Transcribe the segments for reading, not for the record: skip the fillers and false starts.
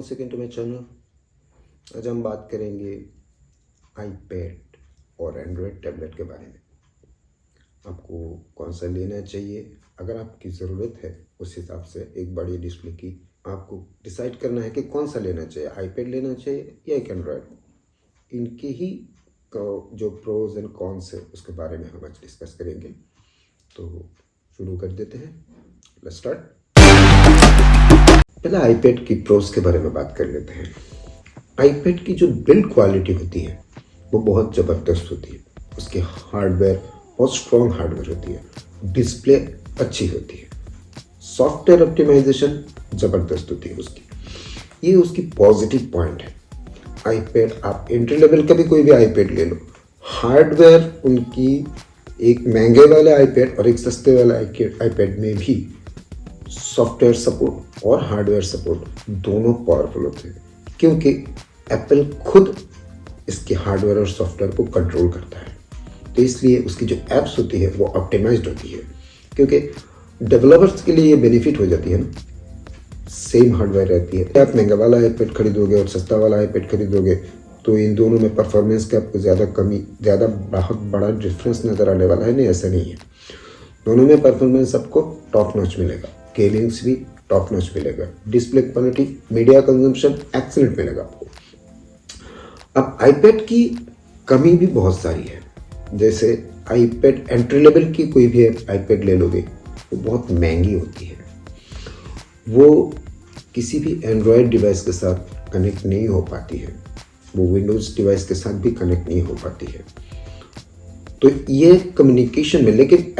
Once again to my channel. आज हम बात करेंगे आईपैड और एंड्रॉयड टैबलेट के बारे में। आपको कौन सा लेना चाहिए, अगर आपकी ज़रूरत है उस हिसाब से एक बड़ी डिस्प्ले की आपको डिसाइड करना है कि कौन सा लेना चाहिए, आईपैड लेना चाहिए या एक एंड्रॉयड। इनके ही जो प्रोज एंड कॉन्स है उसके बारे में हम आज डिस्कस करेंगे। तो शुरू कर देते हैं, लेट्स स्टार्ट। पहले आईपैड की प्रोज के बारे में बात कर लेते हैं। आईपैड की जो बिल्ड क्वालिटी होती है वो बहुत ज़बरदस्त होती है। उसके हार्डवेयर बहुत स्ट्रॉन्ग हार्डवेयर होती है, डिस्प्ले अच्छी होती है, सॉफ्टवेयर ऑप्टिमाइजेशन ज़बरदस्त होती है उसकी। ये उसकी पॉजिटिव पॉइंट है। आईपैड आप एंट्री लेवल का भी कोई भी आईपैड ले लो, हार्डवेयर उनकी एक महंगे वाले आईपैड और एक सस्ते वाले आईपैड में भी सॉफ्टवेयर सपोर्ट और हार्डवेयर सपोर्ट दोनों पावरफुल होते हैं, क्योंकि एप्पल खुद इसके हार्डवेयर और सॉफ्टवेयर को कंट्रोल करता है। तो इसलिए उसकी जो एप्स होती है वो ऑप्टिमाइज्ड होती है, क्योंकि डेवलपर्स के लिए ये बेनिफिट हो जाती है ना, सेम हार्डवेयर रहती है। आप महंगा वाला आईपैड खरीदोगे और सस्ता वाला आईपैड खरीदोगे तो इन दोनों में परफॉर्मेंस का आपको ज़्यादा बहुत बड़ा डिफरेंस नज़र आने वाला है। नहीं, ऐसा नहीं है। दोनों में परफॉर्मेंस आपको टॉप नॉच मिलेगा, गेमिंग्स भी टॉप नॉच मिलेगा, display quality, media consumption excellent मिलेगा आपको। अब आईपैड की कमी भी बहुत सारी है। जैसे आईपैड एंट्री लेवल की कोई भी आईपैड ले लोगे वो बहुत महंगी होती है, वो किसी भी एंड्रॉयड डिवाइस के साथ कनेक्ट नहीं हो पाती है, वो विंडोज़ डिवाइस के साथ भी कनेक्ट नहीं हो पाती है। तो ये कम्युनिकेशन में, लेकिन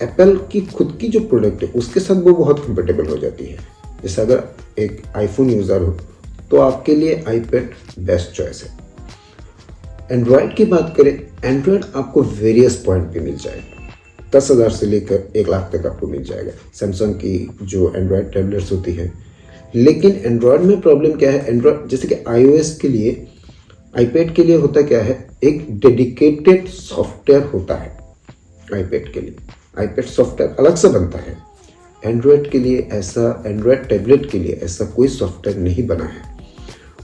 एप्पल की खुद की जो प्रोडक्ट है उसके साथ वो बहुत कंफर्टेबल हो जाती है। जैसे अगर एक आईफोन यूज़र हो तो आपके लिए आईपैड बेस्ट चॉइस है। एंड्रॉयड की बात करें, एंड्रॉयड आपको वेरियस पॉइंट पे मिल जाएगा, 10,000 से लेकर 1 लाख तक आपको मिल जाएगा सैमसंग की जो एंड्रॉयड टैबलेट्स होती है। लेकिन एंड्रॉयड में प्रॉब्लम क्या है, एंड्रॉयड जैसे कि आईओएस के लिए, आईपैड के लिए होता क्या है, एक डेडिकेटेड सॉफ्टवेयर होता है आईपैड के लिए। आईपैड सॉफ्टवेयर अलग से बनता है। एंड्रॉयड के लिए ऐसा, एंड्रॉयड टैबलेट के लिए ऐसा कोई सॉफ्टवेयर नहीं बना है।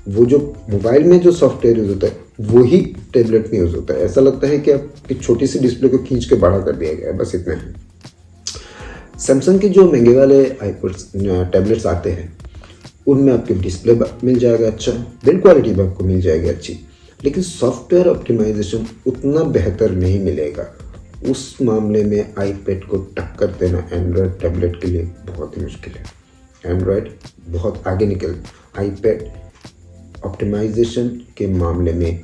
वो जो मोबाइल में जो सॉफ्टवेयर यूज़ होता है वही टैबलेट में यूज़ होता है। ऐसा लगता है कि आपकी छोटी सी डिस्प्ले को खींच के बड़ा कर दिया गया है, बस इतना ही। सैमसंग के जो महंगे वाले टैबलेट्स आते हैं उनमें आपकी डिस्प्ले मिल जाएगा अच्छा, बिल्ड क्वालिटी भी आपको मिल जाएगी अच्छी, लेकिन सॉफ्टवेयर ऑप्टिमाइजेशन उतना बेहतर नहीं मिलेगा। उस मामले में आईपैड को टक्कर देना एंड्रॉयड टैबलेट के लिए बहुत ही मुश्किल है। एंड्रॉयड बहुत आगे निकल, आईपैड ऑप्टिमाइजेशन के मामले में,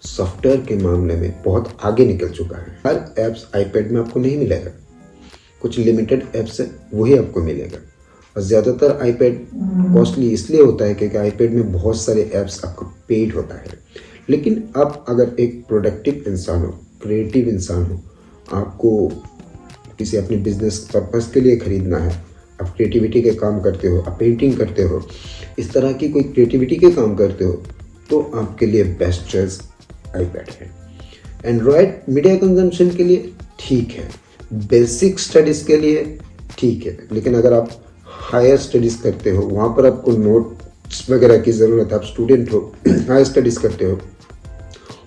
सॉफ्टवेयर के मामले में बहुत आगे निकल चुका है। हर ऐप्स आईपैड में आपको नहीं मिलेगा, कुछ लिमिटेड ऐप्स है वही आपको मिलेगा। और ज़्यादातर आईपैड कॉस्टली इसलिए होता है क्योंकि आईपैड में बहुत सारे ऐप्स आपको पेड होता है। लेकिन आप अगर एक प्रोडक्टिव इंसान हो, क्रिएटिव इंसान हो, आपको किसी अपने बिजनेस पर्पस के लिए ख़रीदना है, आप क्रिएटिविटी के काम करते हो, आप पेंटिंग करते हो, इस तरह की कोई क्रिएटिविटी के काम करते हो, तो आपके लिए बेस्ट चॉइस आईपैड है। एंड्रॉयड मीडिया कंजम्पशन के लिए ठीक है, बेसिक स्टडीज़ के लिए ठीक है, लेकिन अगर आप हायर स्टडीज़ करते हो, वहाँ पर आपको नोट्स वगैरह की ज़रूरत है, आप स्टूडेंट हो, हायर स्टडीज़ करते हो,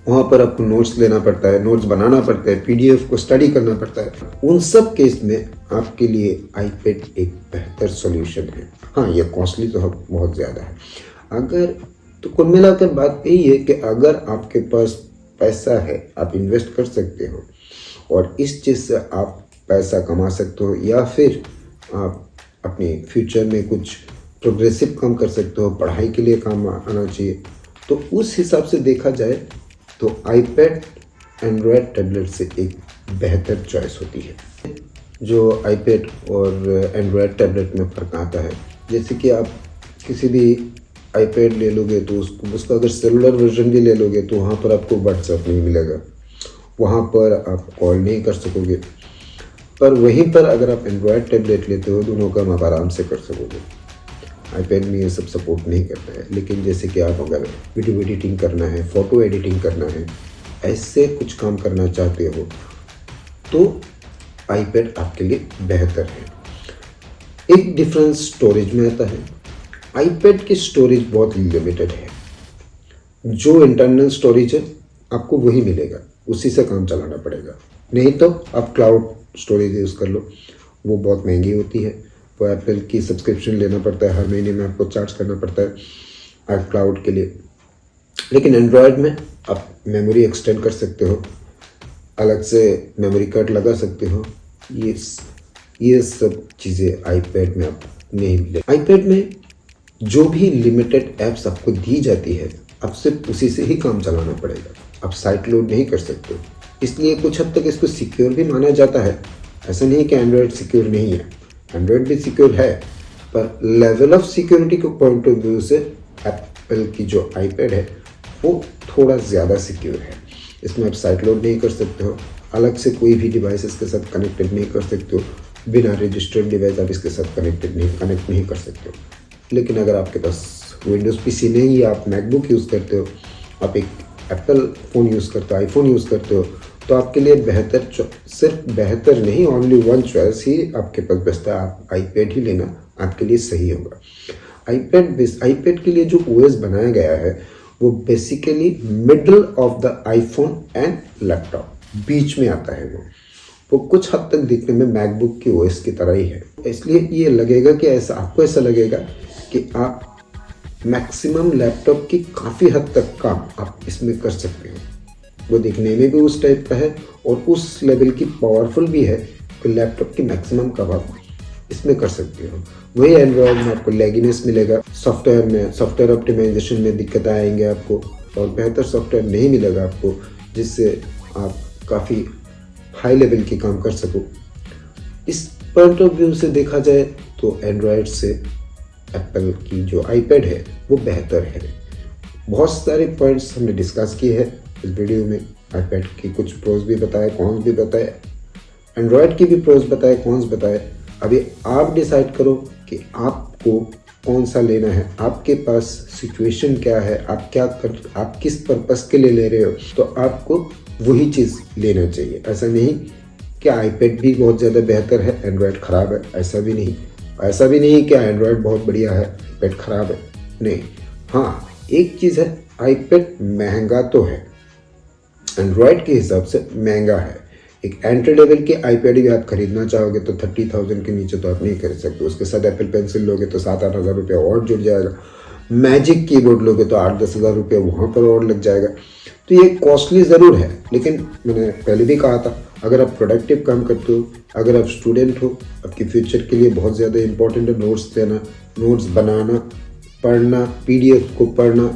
वहाँ पर आपको नोट्स लेना पड़ता है, नोट्स बनाना पड़ता है, पीडीएफ को स्टडी करना पड़ता है। उन सब केस में आपके लिए आईपैड एक बेहतर सॉल्यूशन है। हाँ, ये कॉस्टली तो बहुत ज़्यादा है। अगर तो कुल मिलाकर बात यही है कि अगर आपके पास पैसा है, आप इन्वेस्ट कर सकते हो और इस चीज़ से आप पैसा कमा सकते हो, या फिर आप अपने फ्यूचर में कुछ प्रोग्रेसिव काम कर सकते हो, पढ़ाई के लिए काम आना चाहिए, तो उस हिसाब से देखा जाए तो आईपैड एंड्रॉयड टैबलेट से एक बेहतर चॉइस होती है। जो आईपैड और एंड्रॉयड टैबलेट में फ़र्क आता है, जैसे कि आप किसी भी आईपैड ले लोगे तो उसका अगर सेलुलर वर्जन भी ले लोगे तो वहाँ पर आपको व्हाट्सएप नहीं मिलेगा, वहाँ पर आप कॉल नहीं कर सकोगे। पर वहीं पर अगर आप एंड्रॉयड टैबलेट लेते हो, दोनों काम आप आराम से कर सकोगे। आईपैड में ये सब सपोर्ट नहीं करता है। लेकिन जैसे कि आप अगर वीडियो एडिटिंग करना है, फ़ोटो एडिटिंग करना है, ऐसे कुछ काम करना चाहते हो तो आईपैड आपके लिए बेहतर है। एक डिफरेंस स्टोरेज में आता है। आईपैड की स्टोरेज बहुत लिमिटेड है। जो इंटरनल स्टोरेज है आपको वही मिलेगा, उसी से काम चलाना पड़ेगा। नहीं तो आप क्लाउड स्टोरेज यूज़ कर लो, वो बहुत महंगी होती है। वो एप्पल की सब्सक्रिप्शन लेना पड़ता है, हर महीने में आपको चार्ज करना पड़ता है क्लाउड के लिए। लेकिन एंड्रॉयड में आप मेमोरी एक्सटेंड कर सकते हो, अलग से मेमोरी कार्ड लगा सकते हो। ये सब चीज़ें आईपैड में आप नहीं मिले। आईपैड में जो भी लिमिटेड ऐप्स आपको दी जाती है, आप सिर्फ उसी से ही काम चलाना पड़ेगा। आप साइट लोड नहीं कर सकते, इसलिए कुछ हद तक इसको सिक्योर भी माना जाता है। ऐसा नहीं कि एंड्रॉयड सिक्योर नहीं है, एंड्रॉयड भी सिक्योर है, पर लेवल ऑफ सिक्योरिटी के पॉइंट ऑफ व्यू से एप्पल की जो आईपैड है वो थोड़ा ज़्यादा सिक्योर है। इसमें आप साइट लोड नहीं कर सकते हो, अलग से कोई भी डिवाइस इसके साथ कनेक्टेड नहीं कर सकते हो, बिना रजिस्टर्ड डिवाइस आप इसके साथ कनेक्ट नहीं कर सकते हो। लेकिन अगर आपके पास विंडोज़ पीसी नहीं है, आप मैकबुक यूज़ करते हो, आप एक एप्पल फ़ोन यूज़ करते हो, आईफोन यूज़ करते हो, तो आपके लिए सिर्फ बेहतर नहीं, ओनली वन चॉइस ही आपके पास बचता है, आप आईपैड ही लेना आपके लिए सही होगा। आईपैड के लिए जो ओएस बनाया गया है वो basically middle of the iPhone and laptop, बीच में आता है। वो कुछ हद तक दिखने में मैकबुक की ओएस की तरह ही है, इसलिए ये लगेगा कि आपको ऐसा लगेगा कि आप मैक्सिमम लैपटॉप की काफ़ी हद तक काम आप इसमें कर सकते हो। वो दिखने में भी उस टाइप का है और उस लेवल की पावरफुल भी है कि लैपटॉप की मैक्सिमम काम आप इसमें कर सकते हो। वही एंड्रॉयड में आपको लैगिनेस मिलेगा, सॉफ्टवेयर ऑप्टिमाइजेशन में दिक्कत आएंगे आपको, और बेहतर सॉफ्टवेयर नहीं मिलेगा आपको जिससे आप काफ़ी हाई लेवल के काम कर सको। इस पॉइंट ऑफ व्यू से देखा जाए तो एंड्रॉयड से एप्पल की जो आईपैड है वो बेहतर है। बहुत सारे पॉइंट्स हमने डिस्कस किए हैं इस वीडियो में। आईपैड की कुछ प्रोज भी बताए, कॉन्स भी बताए, एंड्रॉयड की भी प्रोज बताए, कॉन्स बताए। अभी आप डिसाइड करो कि आपको कौन सा लेना है, आपके पास सिचुएशन क्या है, आप किस पर्पस के लिए ले रहे हो, तो आपको वही चीज़ लेना चाहिए। ऐसा नहीं कि आईपैड भी बहुत ज़्यादा बेहतर है, एंड्रॉयड ख़राब है, ऐसा भी नहीं कि एंड्रॉयड बहुत बढ़िया है, आईपैड ख़राब है, नहीं। हाँ, एक चीज़ है, आईपैड महंगा तो है, एंड्रॉयड के हिसाब से महंगा है। एक एंट्री लेवल के आईपैड भी आप खरीदना चाहोगे तो 30,000 के नीचे तो आप नहीं खरीद सकते। उसके साथ एप्पल पेंसिल लोगे तो 7-8 हज़ार रुपये और जुड़ जाएगा। मैजिक कीबोर्ड लोगे तो 8-10 हज़ार रुपये वहाँ पर और लग जाएगा। तो ये कॉस्टली ज़रूर है, लेकिन मैंने पहले भी कहा था, अगर आप प्रोडक्टिव काम करते हो, अगर आप स्टूडेंट हो, आपके फ्यूचर के लिए बहुत ज़्यादा इंपॉर्टेंट है नोट्स देना, नोट्स बनाना, पढ़ना, PDF को पढ़ना,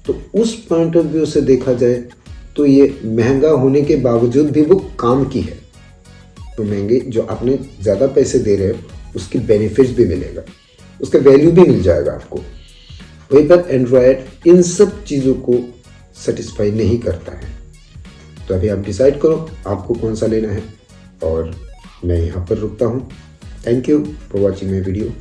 तो उस पॉइंट ऑफ व्यू से देखा जाए तो ये महंगा होने के बावजूद भी वो काम की है। तो महंगे जो आपने ज़्यादा पैसे दे रहे हो उसकी बेनिफिट्स भी मिलेगा, उसका वैल्यू भी मिल जाएगा आपको। वहीं पर एंड्रॉयड इन सब चीज़ों को सेटिस्फाई नहीं करता है। तो अभी आप डिसाइड करो आपको कौन सा लेना है, और मैं यहाँ पर रुकता हूँ। Thank you for watching my video.